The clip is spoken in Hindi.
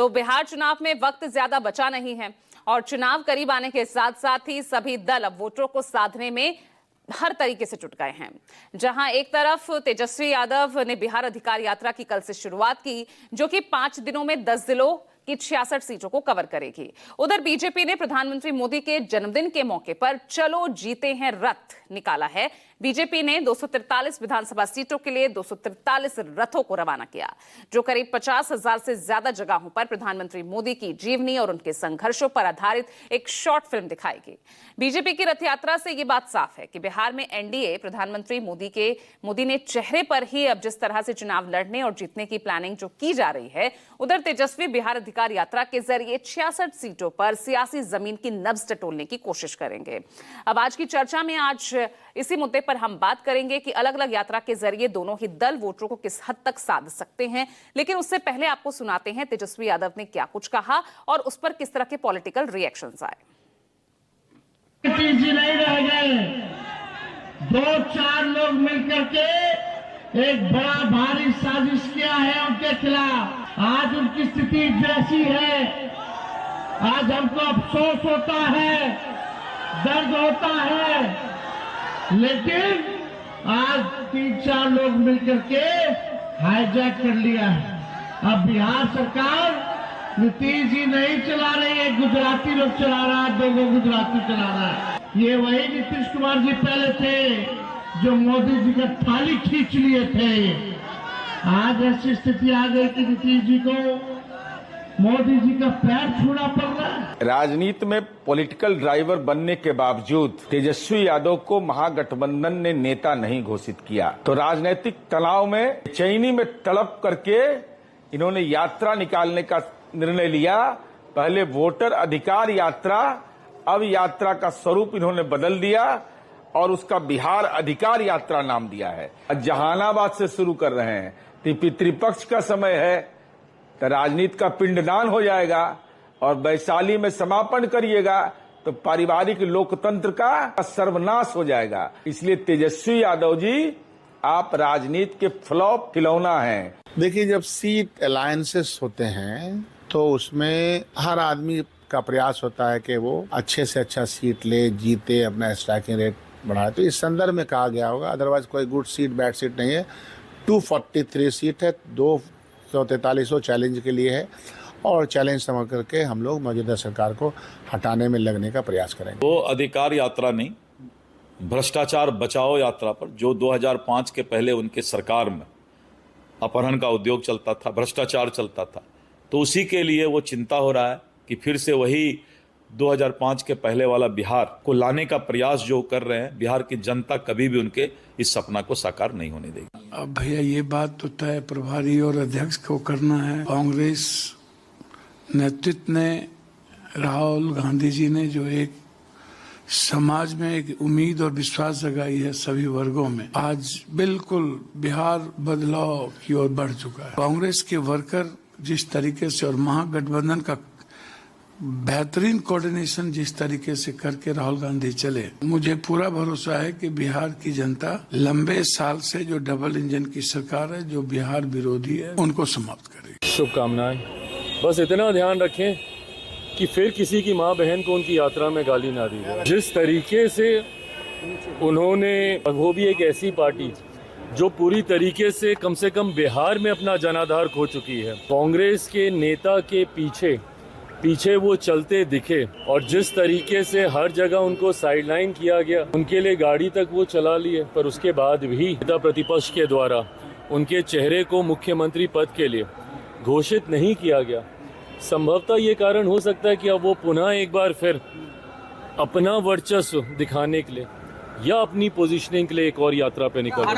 तो बिहार चुनाव में वक्त ज्यादा बचा नहीं है और चुनाव करीब आने के साथ साथ ही सभी दल अब वोटरों को साधने में हर तरीके से जुट गए हैं। जहां एक तरफ तेजस्वी यादव ने बिहार अधिकार यात्रा की कल से शुरुआत की, जो कि 5 दिनों में 10 जिलों की 66 सीटों को कवर करेगी। उधर बीजेपी ने प्रधानमंत्री मोदी के जन्मदिन के मौके पर चलो जीते हैं रथ निकाला है। बीजेपी ने 243 विधानसभा सीटों के लिए 243 रथों को रवाना किया, जो करीब 50,000 से ज्यादा जगहों पर प्रधानमंत्री मोदी की जीवनी और उनके संघर्षों पर आधारित एक शॉर्ट फिल्म दिखाएगी। बीजेपी की रथ यात्रा से ये बात साफ है कि बिहार में एनडीए प्रधानमंत्री मोदी ने चेहरे पर ही अब जिस तरह से चुनाव लड़ने और जीतने की प्लानिंग जो की जा रही है, उधर तेजस्वी बिहार अधिकार यात्रा के जरिए 66 सीटों पर सियासी जमीन की नब्ज टटोलने की कोशिश करेंगे। अब आज की चर्चा में आज इसी मुद्दे पर हम बात करेंगे कि अलग अलग यात्रा के जरिए दोनों ही दल वोटरों को किस हद तक साध सकते हैं। लेकिन उससे पहले आपको सुनाते हैं तेजस्वी यादव ने क्या कुछ कहा और उस पर किस तरह के पॉलिटिकल रिएक्शंस आए। नहीं रह गए, 2-4 लोग मिलकर के एक बड़ा भारी साजिश किया है उनके खिलाफ। आज उनकी स्थिति वैसी है, आज हमको अफसोस होता है, दर्द होता है, लेकिन आज 3-4 लोग मिलकर के हाईजैक कर लिया है। अब बिहार सरकार नीतीश जी नहीं चला रही है, गुजराती लोग चला रहा है, 2 गुजराती चला रहा है। ये वही नीतीश कुमार जी पहले थे जो मोदी जी का थाली खींच लिए थे। आज ऐसी स्थिति आ गई कि नीतीश जी को मोदी जी का पैर छूना पड़ रहा है। राजनीति में पॉलिटिकल ड्राइवर बनने के बावजूद तेजस्वी यादव को महागठबंधन ने नेता नहीं घोषित किया, तो राजनीतिक तनाव में चैनी में तड़प करके इन्होंने यात्रा निकालने का निर्णय लिया। पहले वोटर अधिकार यात्रा, अब यात्रा का स्वरूप इन्होंने बदल दिया और उसका बिहार अधिकार यात्रा नाम दिया है। जहानाबाद से शुरू कर रहे हैं, पितृपक्ष का समय है, तो राजनीति का पिंडदान हो जाएगा और वैशाली में समापन करिएगा तो पारिवारिक लोकतंत्र का सर्वनाश हो जाएगा। इसलिए तेजस्वी यादव जी, आप राजनीति के फ्लॉप खिलौना हैं। देखिए, जब सीट अलायंसेस होते हैं तो उसमें हर आदमी का प्रयास होता है कि वो अच्छे से अच्छा सीट ले, जीते, अपना स्ट्राइकिंग रेट बढ़ाए। तो इस संदर्भ में कहा गया होगा, अदरवाइज कोई गुड सीट बैड सीट नहीं है। 243 सीट है, 243 चैलेंज के लिए है और चैलेंज समझ करके हम लोग मौजूदा सरकार को हटाने में लगने का प्रयास करेंगे। वो अधिकार यात्रा नहीं, भ्रष्टाचार बचाओ यात्रा पर, जो 2005 के पहले उनके सरकार में अपहरण का उद्योग चलता था, भ्रष्टाचार चलता था, तो उसी के लिए वो चिंता हो रहा है कि फिर से वही 2005 के पहले वाला बिहार को लाने का प्रयास जो कर रहे हैं। बिहार की जनता कभी भी उनके इस सपना को साकार नहीं होने देगी। अब भैया ये बात तो तय प्रभारी और अध्यक्ष को करना है। कांग्रेस नेतृत्व ने, राहुल गांधी जी ने जो एक समाज में एक उम्मीद और विश्वास जगाई है सभी वर्गों में, आज बिल्कुल बिहार बदलाव की ओर बढ़ चुका है। कांग्रेस के वर्कर जिस तरीके से और महागठबंधन का बेहतरीन कोऑर्डिनेशन जिस तरीके से करके राहुल गांधी चले, मुझे पूरा भरोसा है कि बिहार की जनता लंबे साल से जो डबल इंजन की सरकार है, जो बिहार विरोधी है, उनको समाप्त करेगी। शुभकामनाएं। बस इतना ध्यान रखें कि फिर किसी की माँ बहन को उनकी यात्रा में गाली ना दी जाए। जिस तरीके से उन्होंने, वो भी एक ऐसी पार्टी जो पूरी तरीके से कम बिहार में अपना जनाधार खो चुकी है, कांग्रेस के नेता के पीछे वो चलते दिखे और जिस तरीके से हर जगह उनको साइडलाइन किया गया, उनके लिए गाड़ी तक वो चला लिए, पर उसके बाद भी नेता प्रतिपक्ष के द्वारा उनके चेहरे को मुख्यमंत्री पद के लिए घोषित नहीं किया गया। संभवतः ये कारण हो सकता है कि अब वो पुनः एक बार फिर अपना वर्चस्व दिखाने के लिए या अपनी पोजीशनिंग के लिए एक और यात्रा पे निकल